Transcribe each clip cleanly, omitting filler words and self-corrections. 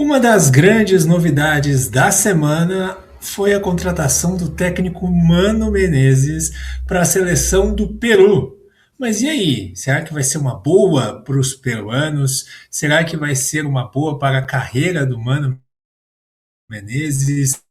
Uma das grandes novidades da semana foi a contratação do técnico Mano Menezes para a seleção do Peru. Mas e aí? Será que vai ser uma boa para os peruanos? Será que vai ser uma boa para a carreira do Mano Menezes?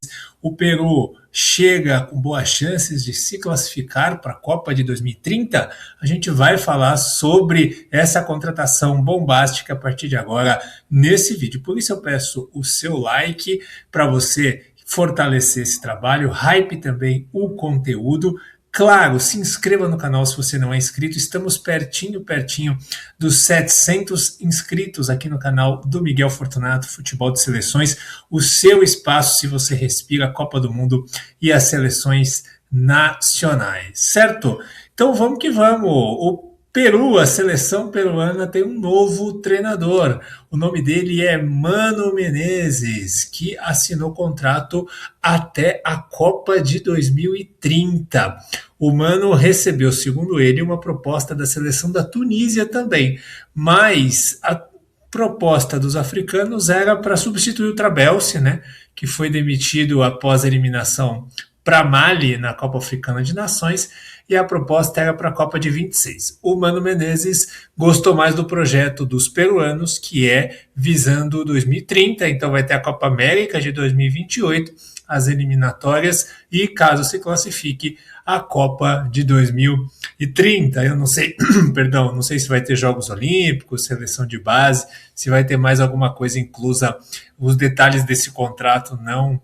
O Peru chega com boas chances de se classificar para a Copa de 2030? A gente vai falar sobre essa contratação bombástica a partir de agora nesse vídeo. Por isso eu peço o seu like para você fortalecer esse trabalho, hype também o conteúdo. Claro, se inscreva no canal se você não é inscrito. Estamos pertinho dos 700 inscritos aqui no canal do Miguel Fortunato Futebol de Seleções. O seu espaço se você respira a Copa do Mundo e as seleções nacionais, certo? Então vamos que vamos. O Peru, a seleção peruana, tem um novo treinador. O nome dele é Mano Menezes, que assinou contrato até a Copa de 2030. O Mano recebeu, segundo ele, uma proposta da seleção da Tunísia também, mas a proposta dos africanos era para substituir o Trabelsi, né, que foi demitido após a eliminação para Mali na Copa Africana de Nações, e a proposta era para a Copa de 26. O Mano Menezes gostou mais do projeto dos peruanos, que é visando 2030, então vai ter a Copa América de 2028, as eliminatórias, e caso se classifique, a Copa de 2030. Eu não sei, perdão, não sei se vai ter Jogos Olímpicos, seleção de base, se vai ter mais alguma coisa inclusa. Os detalhes desse contrato não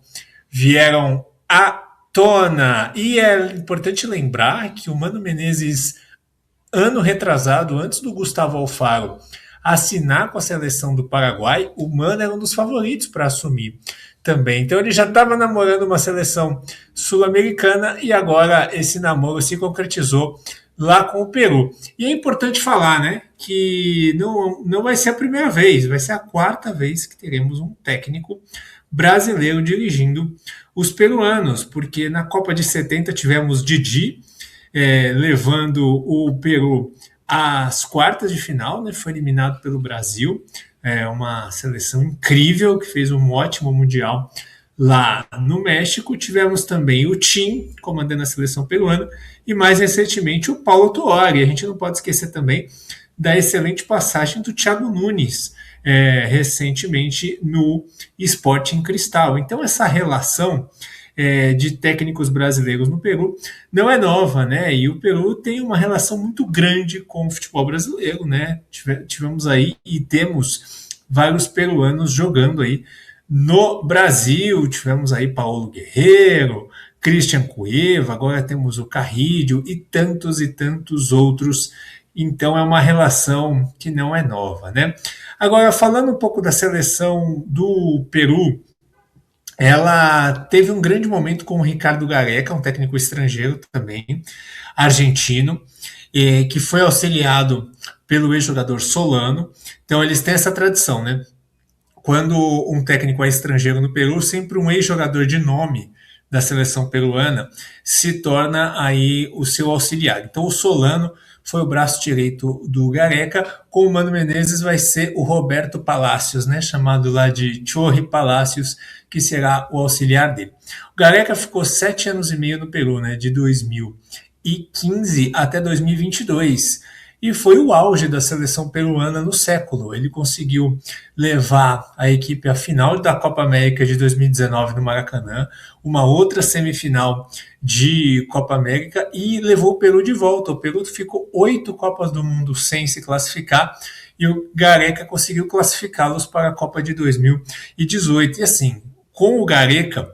vieram à tona. E é importante lembrar que o Mano Menezes, ano retrasado, antes do Gustavo Alfaro assinar com a seleção do Paraguai, o Mano era um dos favoritos para assumir também. Então ele já estava namorando uma seleção sul-americana e agora esse namoro se concretizou lá com o Peru. E é importante falar, né, que não vai ser a primeira vez, vai ser a quarta vez que teremos um técnico brasileiro dirigindo os peruanos, porque na Copa de 70 tivemos Didi levando o Peru às quartas de final, né, foi eliminado pelo Brasil, uma seleção incrível que fez um ótimo mundial lá no México. Tivemos também o Tim comandando a seleção peruana e mais recentemente o Paulo Tuori. A gente não pode esquecer também da excelente passagem do Thiago Nunes recentemente no Sporting Cristal. Então essa relação de técnicos brasileiros no Peru não é nova, né? E o Peru tem uma relação muito grande com o futebol brasileiro, né? Tivemos aí e temos vários peruanos jogando aí no Brasil. Tivemos aí Paulo Guerreiro, Christian Cueva, agora temos o Carrillo e tantos outros. Então é uma relação que não é nova, né? Agora, falando um pouco da seleção do Peru, ela teve um grande momento com o Ricardo Gareca, um técnico estrangeiro também, argentino, que foi auxiliado pelo ex-jogador Solano. Então eles têm essa tradição, né? Quando um técnico é estrangeiro no Peru, sempre um ex-jogador de nome da seleção peruana se torna aí o seu auxiliar. Então o Solano foi o braço direito do Gareca, com o Mano Menezes vai ser o Roberto Palacios, né, chamado lá de Chorri Palacios, que será o auxiliar dele. O Gareca ficou 7 anos e meio no Peru, né, de 2015 até 2022, e foi o auge da seleção peruana no século. Ele conseguiu levar a equipe à final da Copa América de 2019 no Maracanã, uma outra semifinal de Copa América e levou o Peru de volta. O Peru ficou 8 Copas do Mundo sem se classificar e o Gareca conseguiu classificá-los para a Copa de 2018. E assim, com o Gareca,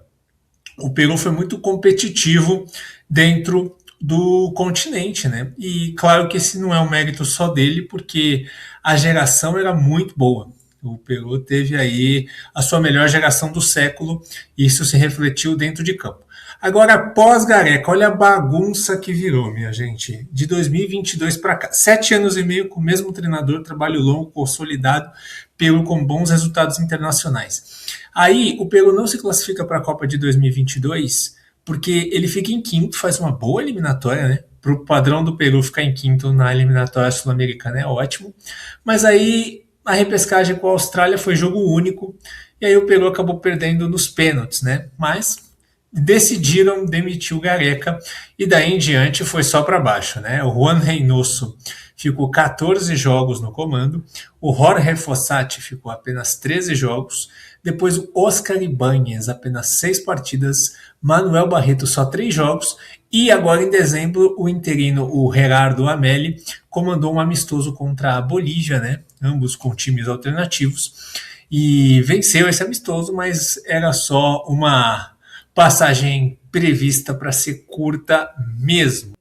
o Peru foi muito competitivo dentro do continente, né? E claro que esse não é um mérito só dele, porque a geração era muito boa. O Peru teve aí a sua melhor geração do século e isso se refletiu dentro de campo. Agora, pós-Gareca, olha a bagunça que virou, minha gente. De 2022 para cá, 7 anos e meio com o mesmo treinador, trabalho longo, consolidado, Peru com bons resultados internacionais. Aí, o Peru não se classifica para a Copa de 2022 porque ele fica em quinto, faz uma boa eliminatória, né? Para o padrão do Peru ficar em quinto na eliminatória sul-americana é ótimo. Mas aí A repescagem com a Austrália foi jogo único, e aí o Peru acabou perdendo nos pênaltis, né? Mas decidiram demitir o Gareca, e daí em diante foi só para baixo, né? O Juan Reynoso ficou 14 jogos no comando, o Jorge Fossati ficou apenas 13 jogos, depois o Oscar Ibáñez, apenas 6 partidas, Manuel Barreto só 3 jogos, e agora em dezembro o interino, o Gerardo Amelli, comandou um amistoso contra a Bolívia, né? Ambos com times alternativos, e venceu esse amistoso, mas era só uma passagem prevista para ser curta mesmo.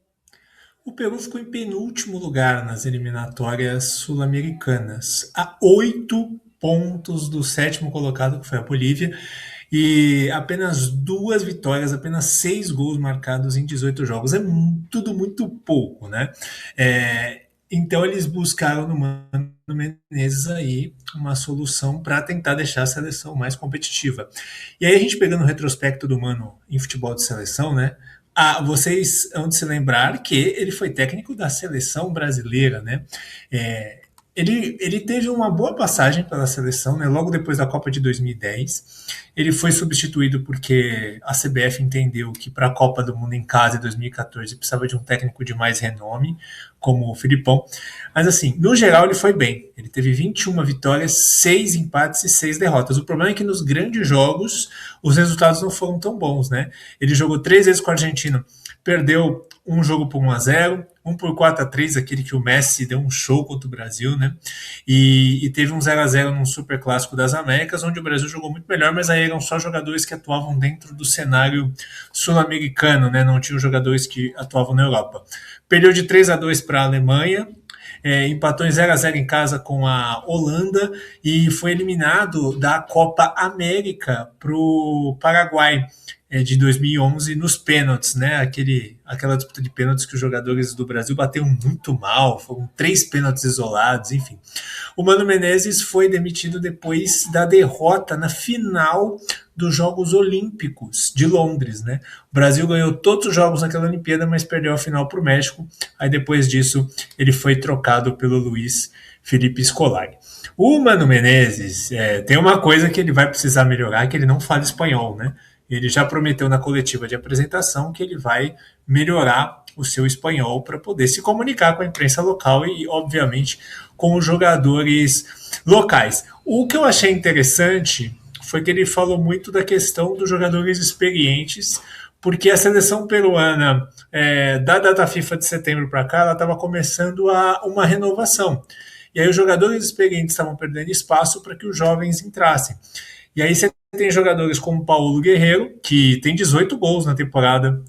O Peru ficou em penúltimo lugar nas eliminatórias sul-americanas, a 8 pontos do sétimo colocado, que foi a Bolívia, e apenas 2 vitórias, apenas 6 gols marcados em 18 jogos. É tudo muito pouco, né? Então eles buscaram no Mano Menezes aí uma solução para tentar deixar a seleção mais competitiva. E aí a gente pegando o retrospecto do Mano em futebol de seleção, né? Vocês hão de se lembrar que ele foi técnico da seleção brasileira, né? Ele teve uma boa passagem pela seleção, né? Logo depois da Copa de 2010. Ele foi substituído porque a CBF entendeu que para a Copa do Mundo em casa de 2014 precisava de um técnico de mais renome, como o Filipão. Mas assim, no geral ele foi bem. Ele teve 21 vitórias, 6 empates e 6 derrotas. O problema é que nos grandes jogos os resultados não foram tão bons, né? Ele jogou 3 vezes com a Argentina, perdeu um jogo por 1-0, um por 4-3, aquele que o Messi deu um show contra o Brasil, né? E teve um 0-0 num Super Clássico das Américas, onde o Brasil jogou muito melhor, mas aí eram só jogadores que atuavam dentro do cenário sul-americano, né? Não tinham jogadores que atuavam na Europa. Perdeu de 3-2 para a Alemanha, empatou em 0-0 em casa com a Holanda e foi eliminado da Copa América para o Paraguai de 2011 nos pênaltis, né? Aquela disputa de pênaltis que os jogadores do Brasil bateram muito mal, foram 3 pênaltis isolados, enfim. O Mano Menezes foi demitido depois da derrota na final dos Jogos Olímpicos de Londres, né? O Brasil ganhou todos os jogos naquela Olimpíada, mas perdeu a final para o México. Aí depois disso ele foi trocado pelo Luiz Felipe Scolari. O Mano Menezes tem uma coisa que ele vai precisar melhorar, que ele não fala espanhol, né? Ele já prometeu na coletiva de apresentação que ele vai melhorar o seu espanhol para poder se comunicar com a imprensa local e, obviamente, com os jogadores locais. O que eu achei interessante foi que ele falou muito da questão dos jogadores experientes, porque a seleção peruana, da data FIFA de setembro para cá, ela estava começando uma renovação. E aí os jogadores experientes estavam perdendo espaço para que os jovens entrassem. E aí você tem jogadores como Paulo Guerreiro, que tem 18 gols na temporada,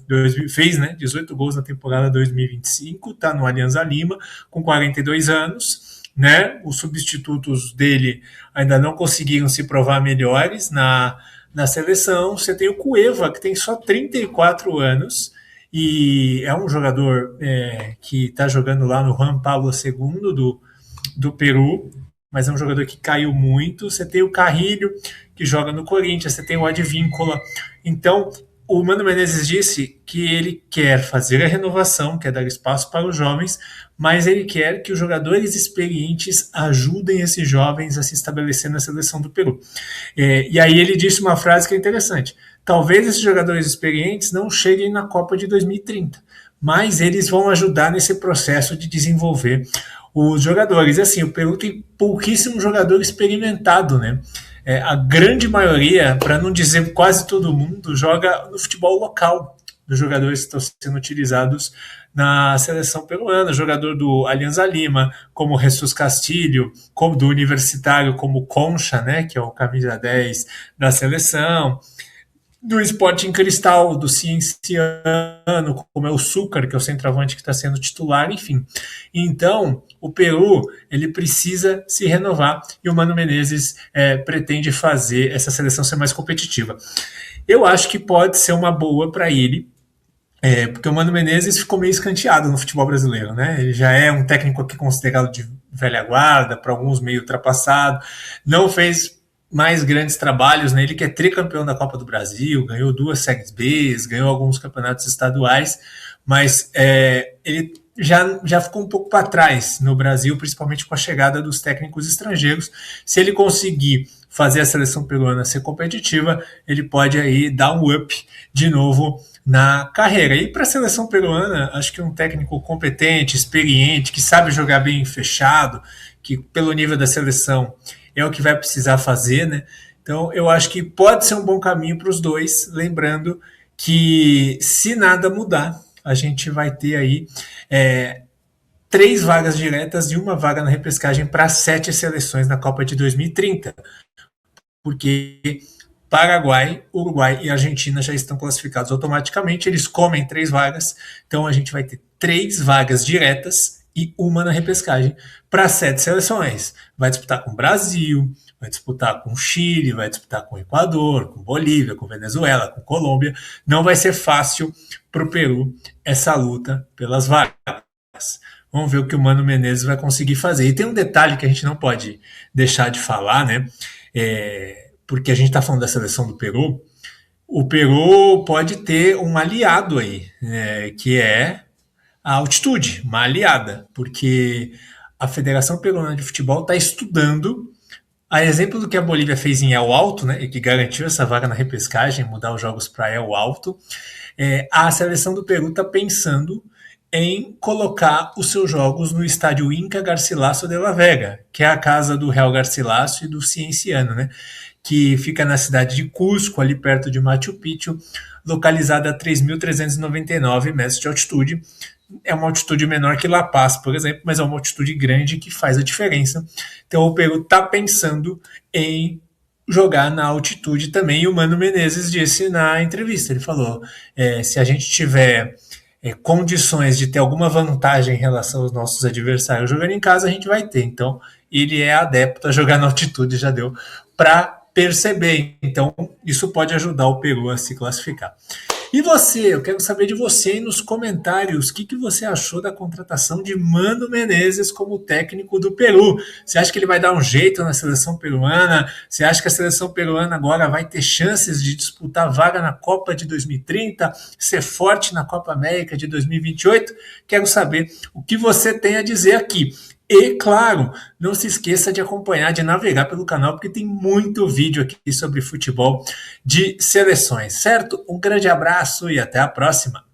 fez, né, 18 gols na temporada 2025, está no Alianza Lima, com 42 anos, né? Os substitutos dele ainda não conseguiram se provar melhores na seleção. Você tem o Cueva, que tem só 34 anos, e é um jogador que está jogando lá no Juan Pablo II do Peru, mas é um jogador que caiu muito. Você tem o Carrilho, que joga no Corinthians, você tem o Advíncula. Então, o Mano Menezes disse que ele quer fazer a renovação, quer dar espaço para os jovens, mas ele quer que os jogadores experientes ajudem esses jovens a se estabelecer na seleção do Peru. E aí ele disse uma frase que é interessante: talvez esses jogadores experientes não cheguem na Copa de 2030, mas eles vão ajudar nesse processo de desenvolver os jogadores. Assim, o Peru tem pouquíssimo jogador experimentado, né? A grande maioria, para não dizer quase todo mundo, joga no futebol local, dos jogadores que estão sendo utilizados na seleção peruana. Jogador do Alianza Lima, como Jesus Castilho, como do Universitário, como Concha, né, que é o camisa 10 da seleção, do Sporting Cristal, do Cienciano, como é o Súcar, que é o centroavante que está sendo titular, enfim. Então, o Peru, ele precisa se renovar e o Mano Menezes pretende fazer essa seleção ser mais competitiva. Eu acho que pode ser uma boa para ele, porque o Mano Menezes ficou meio escanteado no futebol brasileiro, né? Ele já é um técnico aqui considerado de velha guarda, para alguns meio ultrapassado, não fez mais grandes trabalhos, né? Ele que é tricampeão da Copa do Brasil, ganhou 2 Séries B, ganhou alguns campeonatos estaduais, mas ele já ficou um pouco para trás no Brasil, principalmente com a chegada dos técnicos estrangeiros. Se ele conseguir fazer a seleção peruana ser competitiva, ele pode aí dar um up de novo na carreira. E para a seleção peruana, acho que um técnico competente, experiente, que sabe jogar bem fechado, que pelo nível da seleção é o que vai precisar fazer, né? Então eu acho que pode ser um bom caminho para os dois, lembrando que se nada mudar, a gente vai ter aí é, 3 vagas diretas e uma vaga na repescagem para 7 seleções na Copa de 2030, porque Paraguai, Uruguai e Argentina já estão classificados automaticamente, eles comem 3 vagas, então a gente vai ter 3 vagas diretas e uma na repescagem para 7 seleções. Vai disputar com o Brasil, vai disputar com o Chile, vai disputar com o Equador, com Bolívia, com Venezuela, com Colômbia. Não vai ser fácil para o Peru essa luta pelas vagas. Vamos ver o que o Mano Menezes vai conseguir fazer. E tem um detalhe que a gente não pode deixar de falar, né? Porque a gente está falando da seleção do Peru. O Peru pode ter um aliado aí, que é a altitude, uma aliada, porque a Federação Peruana de Futebol está estudando, a exemplo do que a Bolívia fez em El Alto, né, e que garantiu essa vaga na repescagem, mudar os jogos para El Alto, a seleção do Peru está pensando em colocar os seus jogos no estádio Inca Garcilaso de la Vega, que é a casa do Real Garcilaso e do Cienciano, né, que fica na cidade de Cusco, ali perto de Machu Picchu, localizada a 3.399 metros de altitude. É uma altitude menor que La Paz, por exemplo, mas é uma altitude grande que faz a diferença. Então o Peru está pensando em jogar na altitude também. E o Mano Menezes disse na entrevista, ele falou, se a gente tiver condições de ter alguma vantagem em relação aos nossos adversários jogando em casa, a gente vai ter. Então ele é adepto a jogar na altitude, já deu para perceber. Então isso pode ajudar o Peru a se classificar. E você, eu quero saber de você aí nos comentários, o que você achou da contratação de Mano Menezes como técnico do Peru? Você acha que ele vai dar um jeito na seleção peruana? Você acha que a seleção peruana agora vai ter chances de disputar vaga na Copa de 2030, ser forte na Copa América de 2028? Quero saber o que você tem a dizer aqui. E, claro, não se esqueça de acompanhar, de navegar pelo canal, porque tem muito vídeo aqui sobre futebol de seleções, certo? Um grande abraço e até a próxima!